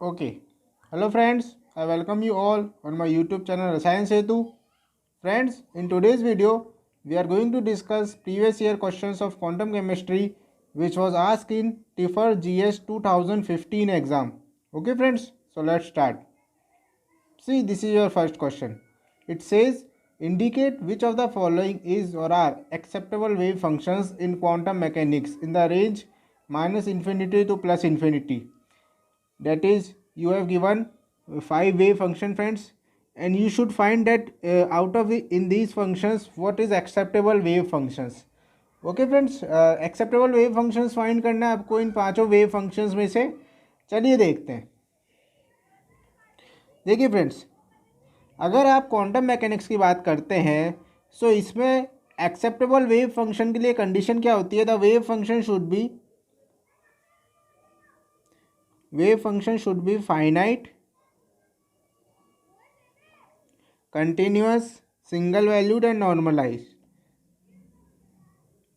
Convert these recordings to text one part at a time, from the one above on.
Okay. Hello friends, I welcome you all on my YouTube channel Rasayan Setu. Friends, in today's video, we are going to discuss previous year questions of quantum chemistry which was asked in TIFR GS 2015 exam. Okay friends, so let's start. See, this is your first question. It says, indicate which of the following is or are acceptable wave functions in quantum mechanics in the range minus infinity to plus infinity. That is, you have given five wave function, friends, and you should find that out of in these functions what is acceptable wave functions. Okay friends, acceptable wave functions find करना है आपको इन पांचों wave functions में से. चलिए देखते हैं. देखिए फ्रेंड्स, अगर आप क्वांटम मैकेनिक्स की बात करते हैं सो इसमें एक्सेप्टेबल वेव फंक्शन के लिए कंडीशन क्या होती है? The wave function should be finite, continuous, single valued and normalized.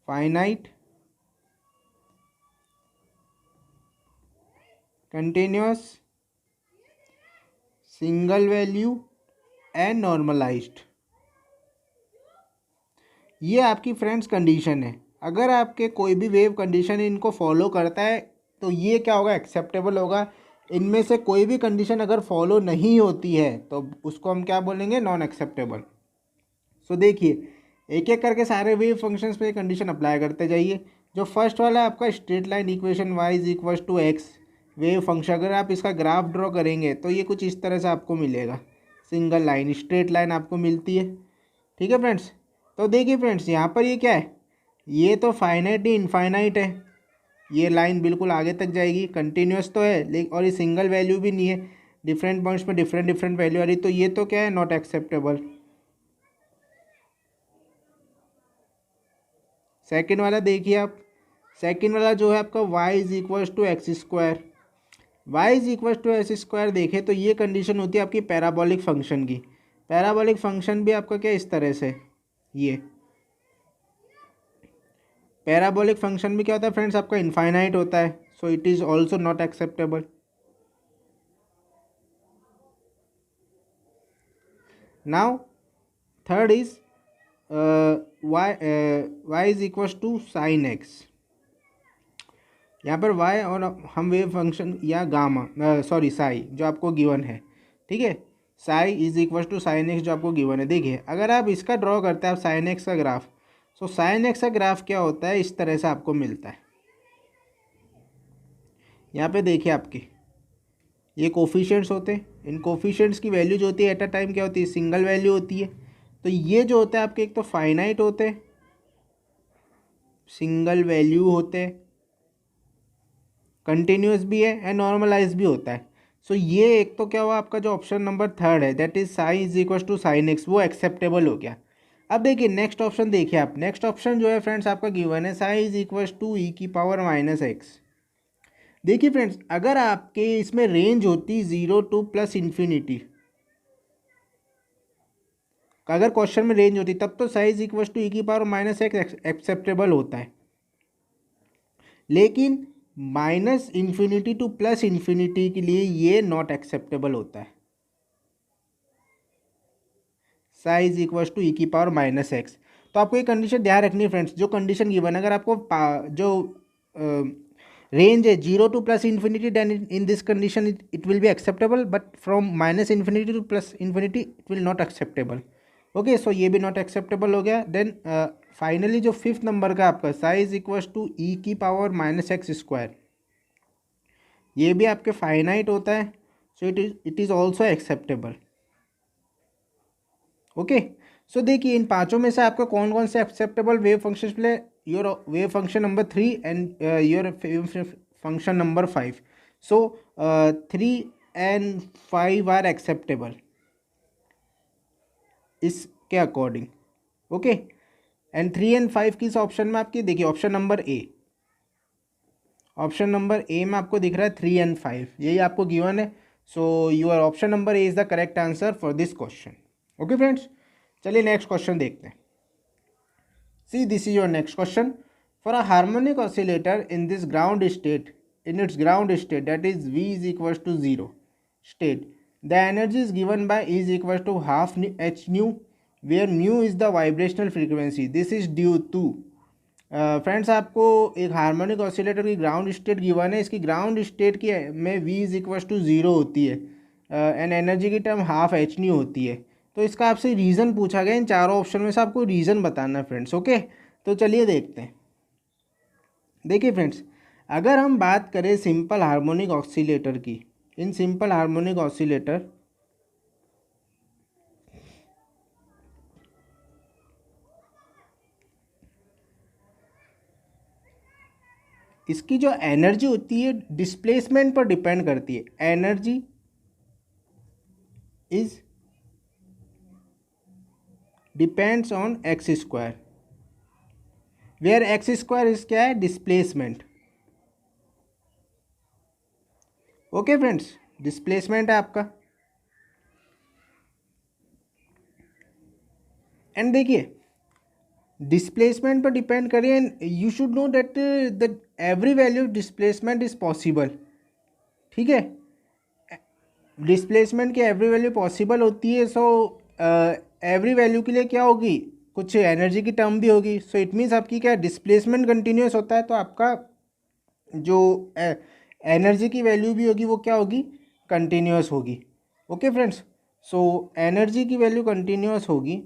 Finite, continuous, single value and normalized. ये आपकी फ्रेंड्स कंडीशन है. अगर आपके कोई भी वेव कंडीशन इनको फॉलो करता है तो ये क्या होगा? एक्सेप्टेबल होगा. इनमें से कोई भी कंडीशन अगर फॉलो नहीं होती है तो उसको हम क्या बोलेंगे? Non acceptable. सो देखिए, एक एक करके सारे वेव फंक्शंस पे कंडीशन अप्लाई करते जाइए. जो फर्स्ट वाला है आपका straight line equation y is equal to X wave function, अगर आप इसका ग्राफ ड्रॉ करेंगे तो ये कुछ इस तरह से आपको मिलेगा. सिंगल लाइन, स्ट्रेट लाइन आपको मिलती है. ठीक है फ्रेंड्स. तो देखिए फ्रेंड्स, यहाँ पर ये क्या है? ये तो फाइनाइट ही इनफाइनाइट है. ये लाइन बिल्कुल आगे तक जाएगी. कंटिन्यूस तो है लेकिन और ये सिंगल वैल्यू भी नहीं है. डिफरेंट पॉइंट्स पर डिफरेंट वैल्यू आ रही. तो ये तो क्या है? Not acceptable. सेकेंड वाला देखिए आप. सेकेंड वाला जो है आपका y is equal to X square. Y is equal to X square देखें तो ये कंडीशन होती है आपकी पैराबोलिक फंक्शन की. पैराबोलिक फंक्शन भी आपका क्या इस तरह से, ये पैराबोलिक फंक्शन भी क्या होता है फ्रेंड्स? आपका इनफाइनाइट होता है. So it is also not acceptable. Now third is y is equal to sine X. यहाँ पर y और हम वेव फंक्शन या गामा साई जो आपको गिवन है. ठीक है, psi is equal to sine X जो आपको गिवन है. देखिए, अगर आप इसका ड्रॉ करते हैं आप साइन एक्स का ग्राफ, सो साइन एक्स का ग्राफ क्या होता है? इस तरह से आपको मिलता है. यहाँ पे देखिए आपके ये कोफिशिएंट्स होते हैं. इन कोफिशिएंट्स की वैल्यू जो होती है एट अ टाइम क्या होती है? सिंगल वैल्यू होती है. तो ये जो होता है आपके एक तो फाइनाइट होते हैं, सिंगल वैल्यू होते हैं, कंटिन्यूस भी है एंड नॉर्मलाइज भी होता है. सो ये एक तो क्या हुआ आपका जो ऑप्शन नंबर थर्ड है that is sine is equal to sine X, वो एक्सेप्टेबल हो गया. अब देखिए नेक्स्ट ऑप्शन देखिए आप. नेक्स्ट ऑप्शन जो है फ्रेंड्स आपका गिवन है sign is equal to e की पावर माइनस एक्स. देखिए फ्रेंड्स, अगर आपके इसमें रेंज होती 0 टू प्लस इन्फिनिटी, अगर क्वेश्चन में रेंज होती तब तो sign is equal to e की पावर माइनस एक्स एक्सेप्टेबल होता है. लेकिन minus infinity to plus infinity के लिए ये नॉट एक्सेप्टेबल होता है. Psi is equal to e की पावर माइनस एक्स. तो आपको ये कंडीशन ध्यान रखनी है फ्रेंड्स. जो कंडीशन गिवन, अगर आपको जो रेंज है 0 to plus infinity, then in this condition it will be acceptable, but from minus infinity to plus infinity it will not acceptable. Okay, so ये भी नॉट एक्सेप्टेबल हो गया. देन फाइनली जो fifth number का आपका psi is equal to e की power minus x square, ये भी आपके फाइनाइट होता है. So it is also acceptable. Okay, so देखिए इन पांचों में से आपको कौन कौन से एक्सेप्टेबल वेव फंक्शन मिले? Your wave function number 3 and your function number 5. So 3 and 5 are acceptable इसके अकॉर्डिंग. ओके, एंड 3 and 5 किस ऑप्शन में आपकी? देखिए option number A. Option number A में आपको दिख रहा है 3 and 5, यही आपको गिवन है. सो your option number A is the correct answer for this question. Okay friends, चलिए नेक्स्ट क्वेश्चन देखते हैं. See this is your next question. For a harmonic oscillator in this ground state in its ground state, that is V is equals to 0 state, the energy is given by E is equals to half h nu, where mu is the vibrational frequency. This is due to friends आपको एक harmonic oscillator की ground state given है, इसकी ground state की में V is equals to 0 होती है and energy की टर्म हाफ एच न्यू होती है। तो इसका आपसे रीज़न पूछा गया, इन चारों ऑप्शन में से आपको रीज़न बताना है फ्रेंड्स। ओके, तो चलिए देखते हैं। देखिए फ्रेंड्स, अगर हम बात करें सिंपल हार्मोनिक ऑसिलेटर की, इन सिंपल हार्मोनिक ऑसिलेटर इसकी जो एनर्जी होती है डिस्प्लेसमेंट पर डिपेंड करती है। Energy is depends on X square, where X square is क्या है, डिस्प्लेसमेंट। ओके फ्रेंड्स, डिस्प्लेसमेंट है आपका। एंड देखिए डिस्प्लेसमेंट पर डिपेंड करें, and you should know that the every value displacement is possible. ठीक है, डिस्प्लेसमेंट की एवरी वैल्यू पॉसिबल होती है, सो एवरी वैल्यू के लिए क्या होगी, कुछ एनर्जी की टर्म भी होगी। सो इट मीन्स आपकी क्या डिस्प्लेसमेंट कंटिन्यूस होता है, तो आपका जो एनर्जी की वैल्यू भी होगी वो क्या होगी, कंटिन्यूस होगी। ओके फ्रेंड्स, सो एनर्जी की वैल्यू कंटिन्यूस होगी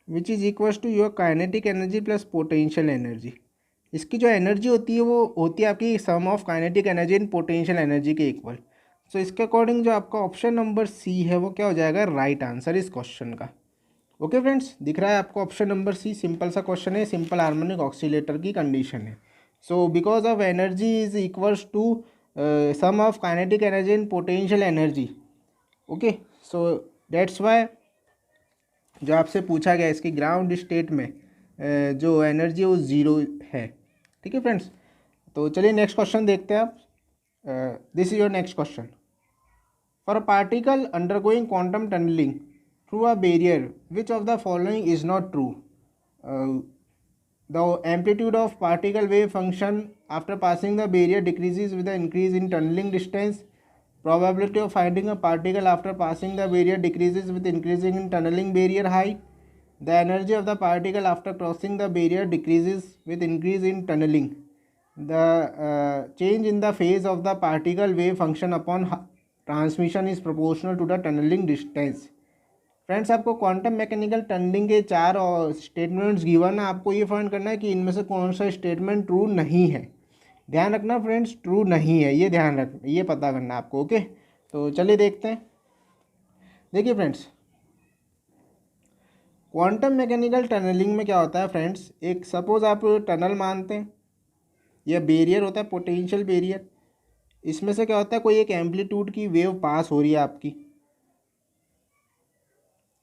which is equals to your kinetic energy plus potential energy. इसकी जो एनर्जी होती है वो होती है आपकी sum of kinetic energy and potential energy के इक्वल। सो इसके अकॉर्डिंग जो आपका ऑप्शन नंबर सी है वो क्या हो जाएगा, राइट आंसर इस क्वेश्चन का। ओके फ्रेंड्स, दिख रहा है आपको ऑप्शन नंबर सी, सिंपल सा क्वेश्चन है, सिंपल हार्मोनिक ऑक्सीलेटर की कंडीशन है। So because of energy is equals to sum of kinetic energy and potential energy. Okay, so that's why जो आपसे पूछा गया इसकी ग्राउंड स्टेट में जो एनर्जी है वो ज़ीरो है। ठीक है फ्रेंड्स, तो चलिए नेक्स्ट क्वेश्चन देखते हैं आप। This is your next question. For a particle undergoing quantum tunnelling through a barrier which of the following is not true. The amplitude of particle wave function after passing the barrier decreases with the increase in tunnelling distance. Probability of finding a particle after passing the barrier decreases with increasing in tunneling barrier height. The energy of the particle after crossing the barrier decreases with increase in tunneling. The change in the phase of the particle wave function upon transmission is proportional to the tunneling distance. Friends, आपको quantum mechanical tunnelling के चार statements given है, आपको ये find करना है कि इनमें से कौन सा स्टेटमेंट ट्रू नहीं है। ध्यान रखना फ्रेंड्स, ट्रू नहीं है, ये ध्यान रखना, ये पता करना आपको। ओके, तो चलिए देखते हैं। देखिए फ्रेंड्स, क्वांटम मैकेनिकल टनलिंग में क्या होता है फ्रेंड्स, एक सपोज आप टनल मानते हैं, यह बैरियर होता है, पोटेंशियल बैरियर। इसमें से क्या होता है, कोई एक एम्पलीट्यूड की वेव पास हो रही है आपकी,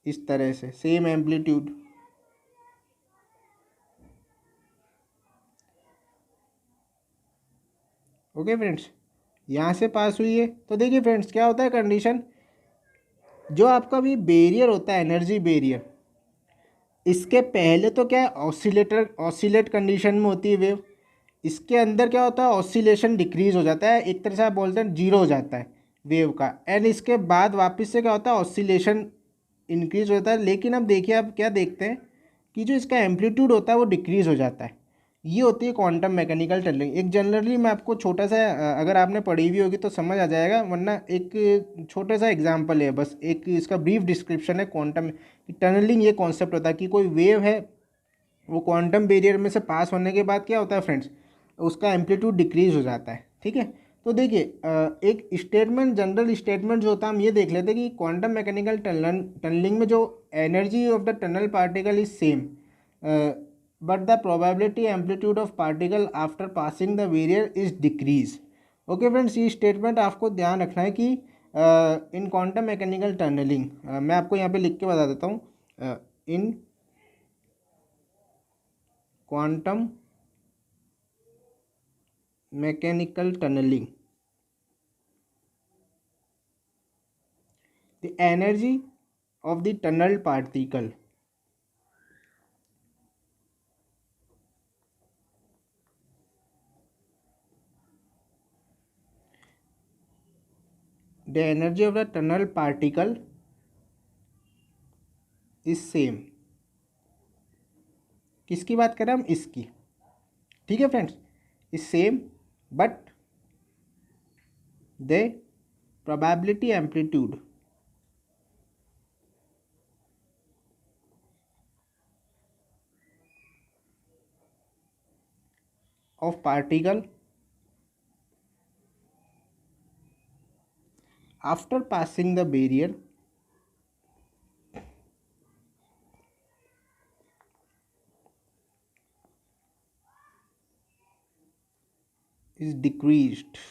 इस तरह से सेम एम्पलीट्यूड। ओके फ्रेंड्स, यहाँ से पास हुई है। तो देखिए फ्रेंड्स, क्या होता है कंडीशन, जो आपका भी बैरियर होता है, एनर्जी बैरियर, इसके पहले तो क्या है, ऑसिलेट कंडीशन में होती है वेव। इसके अंदर क्या होता है, ऑसिलेशन डिक्रीज हो जाता है, एक तरह से आप बोलते हैं जीरो हो जाता है वेव का। एंड इसके बाद वापस से क्या होता है, ऑसिलेशन इंक्रीज होता है। लेकिन अब देखिए, आप क्या देखते हैं कि जो इसका एम्पलीट्यूड होता है वो डिक्रीज हो जाता है। ये होती है क्वांटम मैकेनिकल टनलिंग। एक जनरली मैं आपको छोटा सा, अगर आपने पढ़ी हुई होगी तो समझ आ जाएगा, वरना एक छोटा सा एग्जांपल है, बस एक इसका ब्रीफ डिस्क्रिप्शन है। क्वांटम टनलिंग ये कॉन्सेप्ट होता है कि कोई वेव है, वो क्वांटम बैरियर में से पास होने के बाद क्या होता है फ्रेंड्स, उसका एम्पलीट्यूड डिक्रीज हो जाता है। ठीक है, तो देखिए एक स्टेटमेंट, जनरल स्टेटमेंट जो होता है, हम ये देख लेते हैं कि क्वांटम मैकेनिकल टनलिंग में जो energy of the tunnel particle is same, but the probability amplitude of particle after passing the barrier is decrease. Okay friends, ये स्टेटमेंट आपको ध्यान रखना है कि इन क्वांटम मैकेनिकल टनलिंग, मैं आपको यहाँ पे लिख के बता देता हूँ, in quantum mechanical tunnelling the energy of the tunnel particle the energy of the tunnel particle is same. किसकी बात कर रहे हैं हम? इसकी। ठीक है friends, is same but the probability amplitude of particle after passing the barrier is decreased।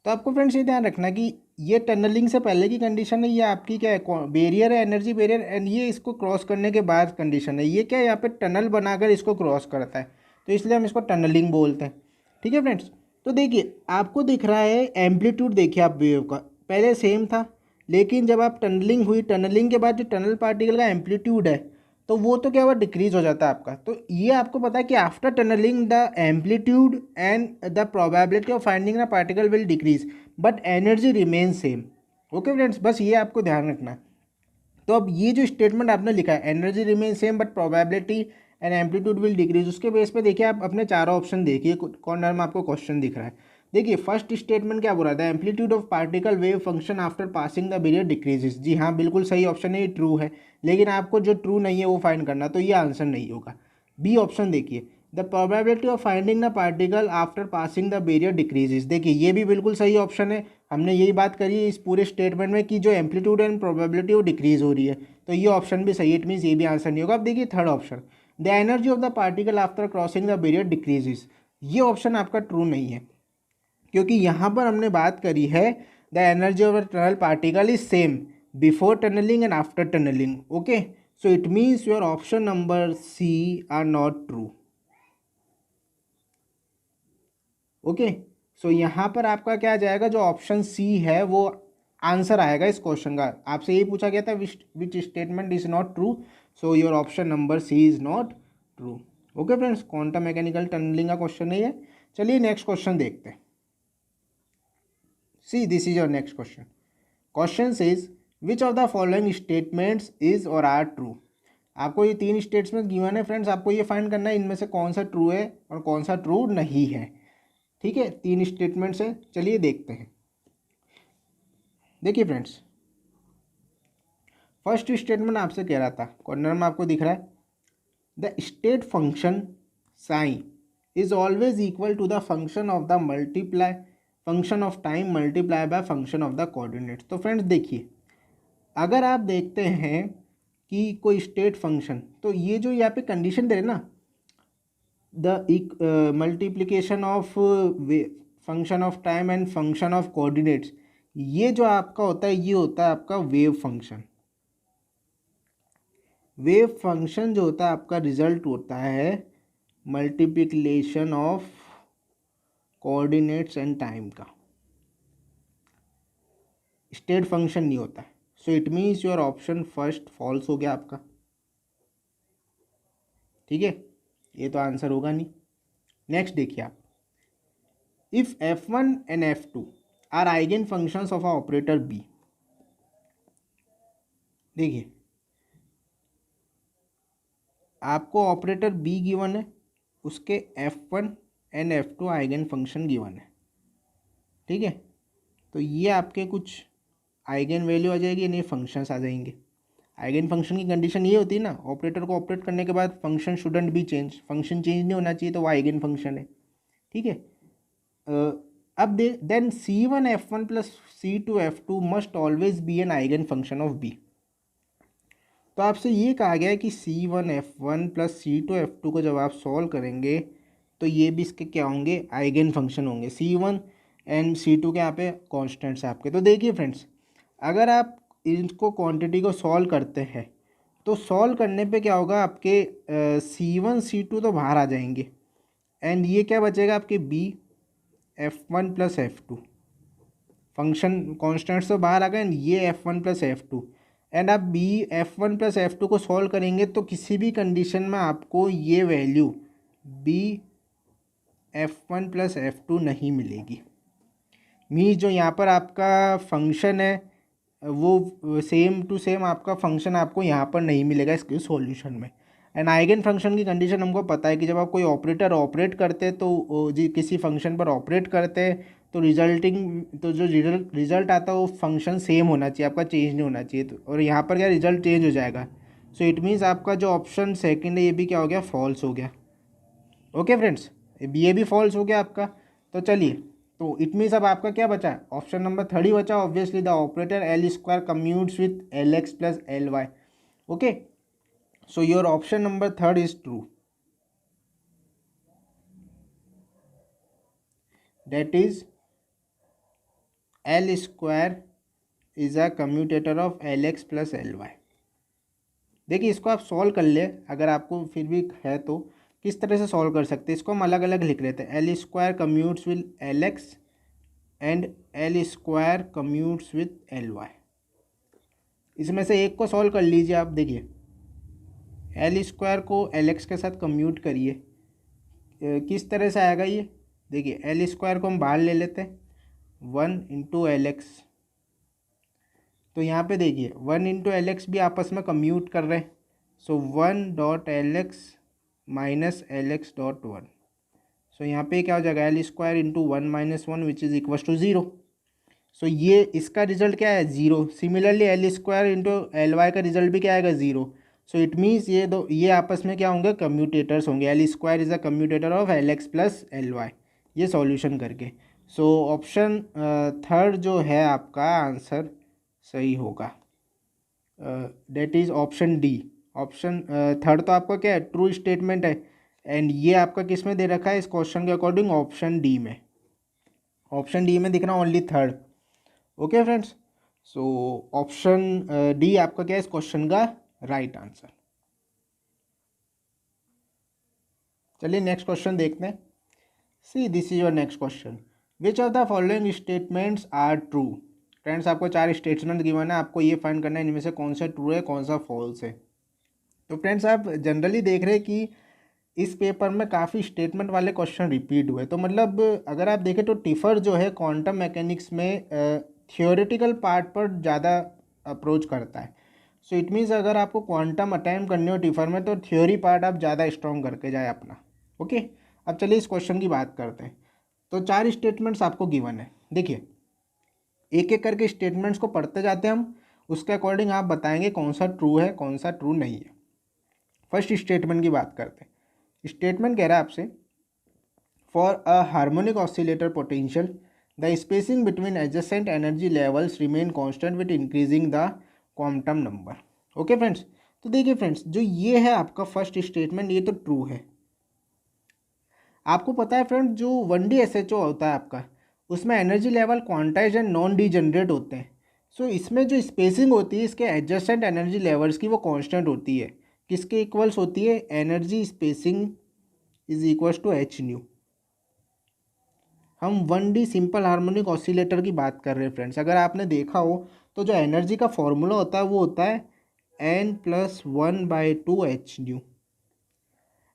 तो आपको फ्रेंड्स ये ध्यान रखना कि ये टनलिंग से पहले की कंडीशन है, ये आपकी क्या है? बैरियर है, एनर्जी बैरियर, एंड ये इसको क्रॉस करने के बाद कंडीशन है। ये क्या है? यहाँ पे टनल बनाकर इसको क्रॉस करता है, तो इसलिए हम इसको टनलिंग बोलते हैं। ठीक है फ्रेंड्स, तो देखिए आपको दिख रहा है एम्पलीट्यूड, देखिए आप वेव का पहले सेम था, लेकिन जब आप टनलिंग हुई, टनलिंग के बाद जो टनल पार्टिकल का एम्पलीट्यूड है तो वो तो क्या हुआ? डिक्रीज हो जाता है आपका। तो ये आपको पता है कि after tunnelling the amplitude and the probability of finding the particle will decrease but energy remain same. Okay friends, बस ये आपको ध्यान रखना है। तो अब ये जो स्टेटमेंट आपने लिखा है, energy remain same but probability and amplitude will decrease, उसके बेस पे देखिए आप अपने चारों ऑप्शन देखिए, कॉर्नर में आपको क्वेश्चन दिख रहा है। देखिए फर्स्ट स्टेटमेंट क्या बोल रहा था? Amplitude of particle wave function after passing the barrier decreases. जी हाँ, बिल्कुल सही ऑप्शन है, ये ट्रू है, लेकिन आपको जो ट्रू नहीं है वो फाइंड करना, तो ये आंसर नहीं होगा। बी ऑप्शन देखिए, the probability of finding the particle after passing the barrier decreases. देखिए ये भी बिल्कुल सही ऑप्शन है, हमने यही बात करी है इस पूरे स्टेटमेंट में कि जो एम्पलीट्यूड एंड प्रोबेबिलिटी वो डिक्रीज हो रही है, तो ये ऑप्शन भी सही है। इट मीन्स ये भी आंसर नहीं होगा। अब देखिए third option, the energy of the particle after crossing the barrier decreases. ये ऑप्शन आपका ट्रू नहीं है, क्योंकि यहाँ पर हमने बात करी है the energy of the tunnel particle is same before tunneling and after tunneling. Okay, so it means your option number C are not true. Okay, so यहाँ पर आपका क्या आ जाएगा? जो ऑप्शन सी है वो आंसर आएगा इस क्वेश्चन का। आपसे यही पूछा गया था which statement is not true, so your option number C is not true. Okay friends, quantum mechanical tunnelling का क्वेश्चन नहीं है। चलिए नेक्स्ट क्वेश्चन देखते हैं। See, this is your next question. Question says, which of the following statements is or are true? आपको ये तीन statement given है फ्रेंड्स, आपको ये फाइंड करना है इनमें से कौन सा ट्रू है और कौन सा ट्रू नहीं है। ठीक है, तीन स्टेटमेंट्स है, चलिए देखते हैं। देखिए फ्रेंड्स, फर्स्ट स्टेटमेंट आपसे कह रहा था, कॉर्नर में आपको दिख रहा है, the state function sine is always equal to the function of the multiply function of time multiply by function of the coordinates. तो फ्रेंड्स देखिए, अगर आप देखते हैं कि कोई स्टेट फंक्शन, तो ये जो यहाँ पे कंडीशन दे रहे ना, the multiplication of function of time and function of coordinates, ये जो आपका होता है ये होता है आपका वेव फंक्शन। वेव फंक्शन जो होता है आपका रिजल्ट होता है multiplication of coordinates and time का, स्टेट फंक्शन नहीं होता है। So it means your option first false हो गया आपका। ठीक है, ये तो आंसर होगा नहीं। नेक्स्ट देखिए आप, if f1 and f2 are eigen functions of a operator b। देखिए आपको ऑपरेटर b गिवन है, उसके f1 and f2 eigen function given है। ठीक है, तो ये आपके कुछ आइगन वैल्यू आ जाएगी, नहीं फंक्शंस आ जाएंगे। आइगन फंक्शन की कंडीशन ये होती है ना, ऑपरेटर को ऑपरेट करने के बाद function shouldn't be change, function change नहीं होना चाहिए, तो वो आइगन फंक्शन है। ठीक है, अब then c1 f1 plus c2 f2 must always be an eigen function of b। तो आपसे ये कहा गया है कि c1 f1 plus c2 f2 को जब आप सॉल्व करेंगे तो ये भी इसके क्या होंगे? आइगन फंक्शन होंगे। c1 एंड c2 के यहाँ पे कॉन्स्टेंट्स आपके। तो देखिए फ्रेंड्स, अगर आप इनको क्वांटिटी को सॉल्व करते हैं तो सॉल्व करने पे क्या होगा? आपके c1 c2 तो बाहर आ जाएंगे, एंड ये क्या बचेगा आपके b f1 plus f2। Function constants तो बाहर आ गए, एंड ये f1 प्लस f2, एंड आप b f1 प्लस f2 को सॉल्व करेंगे तो किसी भी कंडीशन में आपको ये value b F1 plus F2 नहीं मिलेगी। मीन्स जो यहाँ पर आपका फंक्शन है वो सेम टू सेम आपका फंक्शन आपको यहाँ पर नहीं मिलेगा इसके सॉल्यूशन में। एंड आइगन फंक्शन की कंडीशन हमको पता है कि जब आप कोई ऑपरेटर ऑपरेट करते हैं तो जी किसी फंक्शन पर ऑपरेट करते हैं तो जो रिजल्ट आता है वो फंक्शन सेम होना चाहिए, आपका चेंज नहीं होना चाहिए। और यहाँ पर क्या रिजल्ट चेंज हो जाएगा। सो इट मीन्स आपका जो ऑप्शन सेकंड है ये भी क्या हो गया, फॉल्स हो गया। ओके फ्रेंड्स, ये भी फॉल्स हो गया आपका। तो चलिए, तो इट मीन्स अब आपका क्या बचा, ऑप्शन नंबर थर्ड ही बचा। Obviously the operator L square commutes with L X plus L Y. Okay, so your option number third is true, that is L square is a commutator of Lx plus Ly। देखिए इसको आप solve कर ले, अगर आपको फिर भी है तो किस तरह से सॉल्व कर सकते हैं। इसको हम अलग अलग लिख लेते हैं। L square commutes with Lx and L square commutes with Ly। इसमें से एक को सॉल्व कर लीजिए आप। देखिए एल स्क्वायर को Lx के साथ कम्यूट करिए, किस तरह से आएगा ये। देखिए एल स्क्वायर को हम बाहर ले लेते हैं, 1 इंटू एल एक्स। तो यहाँ पे देखिए 1 इंटू एल एक्स भी आपस में कम्यूट कर रहे हैं। So 1 dot L X minus L X dot 1। So यहाँ पे क्या हो जाएगा, L square into 1 minus 1 which is equal to 0। So ये इसका रिजल्ट क्या है, 0। Similarly L square into L Y का रिजल्ट भी क्या आएगा, 0। सो इट मीन्स ये आपस में क्या होंगे, कम्यूटेटर्स होंगे। L square is a commutator of L X plus L Y. ये सॉल्यूशन करके सो ऑप्शन थर्ड जो है आपका आंसर सही होगा। That is option D. Option third तो आपका क्या है, ट्रू स्टेटमेंट है। एंड ये आपका किस में दे रखा है इस क्वेश्चन के अकॉर्डिंग, ऑप्शन डी में। ऑप्शन डी में दिख रहा only third. Okay friends, so option D आपका क्या है इस क्वेश्चन का राइट आंसर। चलिए नेक्स्ट क्वेश्चन देखते हैं। See this is your next question. Which of the following statements are true. Friends आपको 4 स्टेटमेंट गिवन है, आपको ये फाइंड करना है इनमें से कौन सा ट्रू है कौन सा फॉल्स है। तो फ्रेंड्स आप जनरली देख रहे हैं कि इस पेपर में काफ़ी स्टेटमेंट वाले क्वेश्चन रिपीट हुए। तो मतलब अगर आप देखें तो टिफर जो है क्वांटम मैकेनिक्स में थियोरेटिकल पार्ट पर ज़्यादा अप्रोच करता है। सो इट मीन्स अगर आपको क्वांटम अटैम्प्ट करनी हो टिफर में तो थ्योरी पार्ट आप ज़्यादा स्ट्रॉन्ग करके जाए अपना। ओके, अब चलिए इस क्वेश्चन की बात करते हैं। तो 4 स्टेटमेंट्स आपको गिवन है। देखिए एक एक करके स्टेटमेंट्स को पढ़ते जाते हैं हम, उसके अकॉर्डिंग आप बताएंगे कौन सा ट्रू है कौन सा ट्रू नहीं है। फर्स्ट स्टेटमेंट की बात करते हैं। स्टेटमेंट कह रहा है आपसे, for a harmonic oscillator potential the spacing between adjacent energy levels remain constant with increasing the quantum number. Okay friends, तो देखिए फ्रेंड्स जो ये है आपका फर्स्ट स्टेटमेंट ये तो ट्रू है। आपको पता है फ्रेंड जो 1D SHO होता है आपका, उसमें energy level quantize and non degenerate होते हैं। सो इसमें जो स्पेसिंग होती है इसके एडजस्टेंट एनर्जी लेवल्स की वो कांस्टेंट होती है। किसके इक्वल्स होती है, energy spacing is equals to H nu. हम 1D सिंपल हार्मोनिक ऑसिलेटर की बात कर रहे हैं फ्रेंड्स। अगर आपने देखा हो तो जो एनर्जी का फॉर्मूला होता है वो होता है n+1/2h new.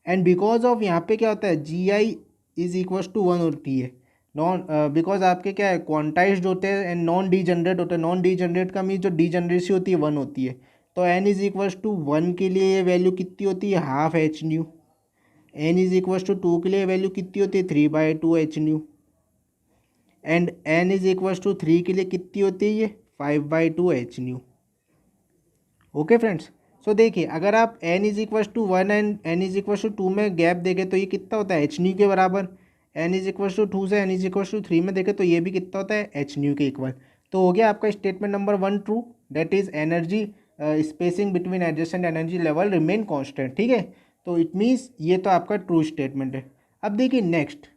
And because of यहाँ पे क्या होता है, GI इज इक्वल्स टू 1 होती है। नॉन बिकॉज आपके क्या है क्वांटाइज्ड होते हैं एंड नॉन डीजनरेट होते हैं। नॉन डीजनरेट का मीन जो डीजनरेसी होती है 1 होती है। तो n इज इक्वल्स टू 1 के लिए ये वैल्यू कितनी होती है, half H nu. n is equals to 2 के लिए वैल्यू कितनी होती है, 3/2h nu. And n is equals to 3 के लिए कितनी होती है ये, 5/2h न्यू। ओके फ्रेंड्स, सो देखिए अगर आप n is equals to 1 and n is equals to 2 में गैप देखें तो ये कितना होता है, एच न्यू के बराबर। n इज इक्वल्स टू 2 से n इज इक्वल्स टू 3 में देखें तो ये भी कितना होता है, एच न्यू के इक्वल। तो हो गया आपका statement number 1 true, that is energy spacing between adjacent energy level remain constant. ठीक है, तो इट मीन्स ये तो आपका ट्रू स्टेटमेंट है। अब देखिए next,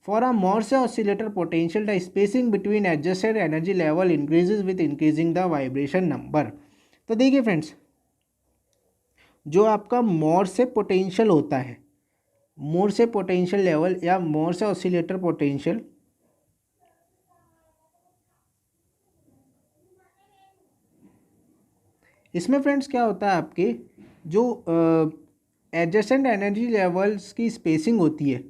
for a Morse oscillator potential the spacing between adjacent energy level increases with increasing the vibration number. तो देखिए फ्रेंड्स जो आपका मोर्से पोटेंशियल होता है, मोर्से पोटेंशियल लेवल या मोर्से ऑसिलेटर पोटेंशियल, इसमें फ्रेंड्स क्या होता है आपके जो एडजेसेंट एनर्जी लेवल्स की स्पेसिंग होती है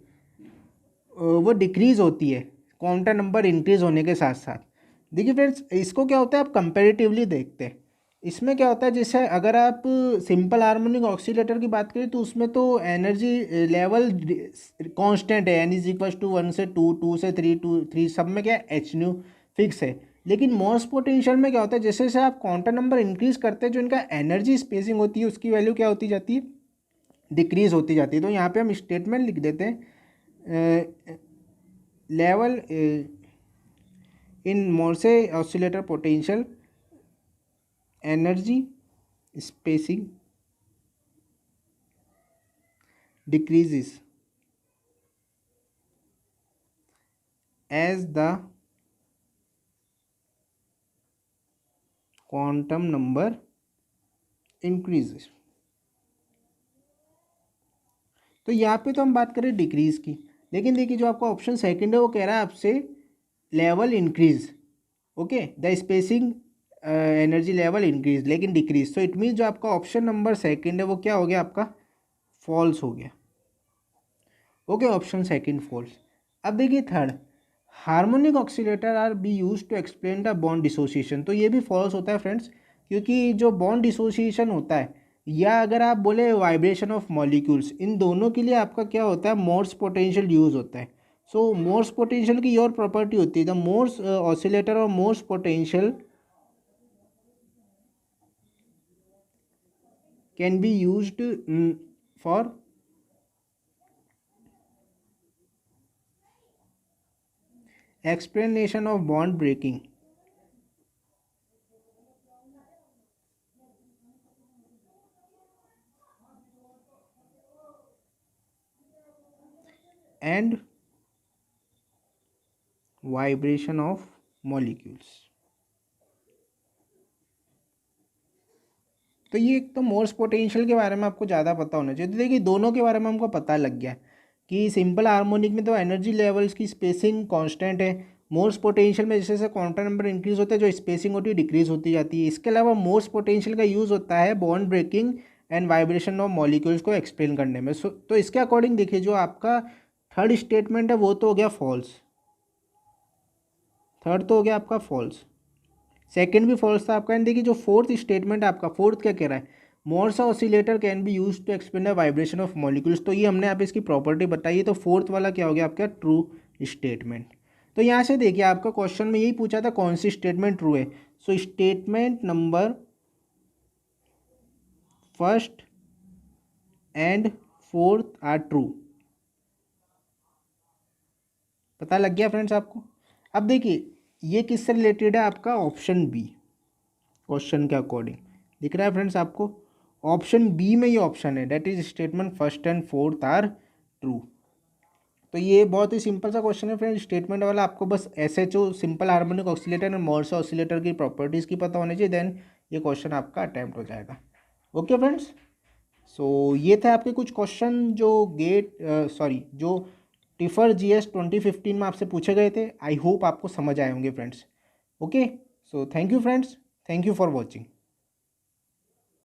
वो डिक्रीज़ होती है क्वांटम नंबर इंक्रीज़ होने के साथ साथ। देखिए फ्रेंड्स, इसको क्या होता है, आप कंपैरेटिवली देखते हैं। इसमें क्या होता है, जैसे अगर आप सिंपल हार्मोनिक ऑक्सीलेटर की बात करें तो उसमें तो एनर्जी लेवल कांस्टेंट है, एन इज इक्वल टू 1 से 2, 2 से 3, 2 3, सब में क्या है, एच न्यू फिक्स है। लेकिन मोर्स पोटेंशियल में क्या होता है, जैसे जैसे आप क्वांटम नंबर इंक्रीज करते हैं, जो इनका एनर्जी स्पेसिंग होती है उसकी वैल्यू क्या होती जाती है, डिक्रीज होती जाती है। तो यहाँ पे हम स्टेटमेंट लिख देते हैं, level in Morse oscillator potential energy spacing decreases as the quantum number increases। तो यहाँ पे तो हम बात करें डिक्रीज की, लेकिन देखिए जो आपका ऑप्शन सेकंड है वो कह रहा है आपसे level increase, okay, the spacing energy level increase लेकिन डिक्रीज। तो इट मीन जो आपका ऑप्शन नंबर सेकंड है वो क्या हो गया, आपका फॉल्स हो गया। Okay, option second false. अब देखिए third, harmonic oscillator are be use to explain the bond dissociation. तो ये भी फॉल्स होता है फ्रेंड्स, क्योंकि जो बॉन्ड डिसोसिएशन होता है या अगर आप बोले वाइब्रेशन ऑफ मॉलिक्यूल्स, इन दोनों के लिए आपका क्या होता है, मोर्स पोटेंशियल यूज होता है। सो मोर्स पोटेंशियल की और प्रॉपर्टी होती है, द मोर्स ऑसिलेटर और Morse potential can be used for explanation of bond breaking and vibration of molecules। तो ये एक तो मोर्स पोटेंशियल के बारे में आपको ज़्यादा पता होना चाहिए। तो देखिए दोनों के बारे में हमको पता लग गया कि सिंपल हार्मोनिक में तो एनर्जी लेवल्स की स्पेसिंग कांस्टेंट है, मोर्स पोटेंशियल में जैसे जैसे क्वांटम नंबर इंक्रीज होता है जो स्पेसिंग होती है डिक्रीज होती जाती है। इसके अलावा मोर्स पोटेंशियल का यूज़ होता है bond breaking and vibration of molecules को एक्सप्लेन करने में। तो इसके अकॉर्डिंग देखिए जो आपका थर्ड स्टेटमेंट है वो तो हो गया फॉल्स, थर्ड तो हो गया आपका फॉल्स, सेकंड भी फॉल्स था आपका। एंड देखिए जो फोर्थ स्टेटमेंट है आपका, फोर्थ क्या कह रहा है, Morse oscillator can be use to explain the vibration of molecules. तो ये हमने यहाँ पे इसकी प्रॉपर्टी बताई है, तो फोर्थ वाला क्या हो गया आपका, ट्रू स्टेटमेंट। तो यहाँ से देखिए आपका क्वेश्चन में यही पूछा था कौन सी स्टेटमेंट ट्रू है। So statement number first and fourth are true. पता लग गया फ्रेंड्स आपको। अब देखिए ये किससे रिलेटेड है, आपका ऑप्शन बी, क्वेश्चन के अकॉर्डिंग दिख रहा है फ्रेंड्स आपको, ऑप्शन बी में ये ऑप्शन है, that is statement first and fourth are true. तो ये बहुत ही सिंपल सा क्वेश्चन है फ्रेंड्स, स्टेटमेंट वाला। आपको बस SHO simple harmonic oscillator and Morse oscillator की प्रॉपर्टीज़ की पता होनी चाहिए, देन ये क्वेश्चन आपका अटैम्प्ट हो जाएगा। ओके फ्रेंड्स, सो ये थे आपके कुछ क्वेश्चन जो जो टिफर जीएस 2015 में आपसे पूछे गए थे। आई होप आपको समझ आए होंगे friends. Okay, so thank you friends, thank you for watching.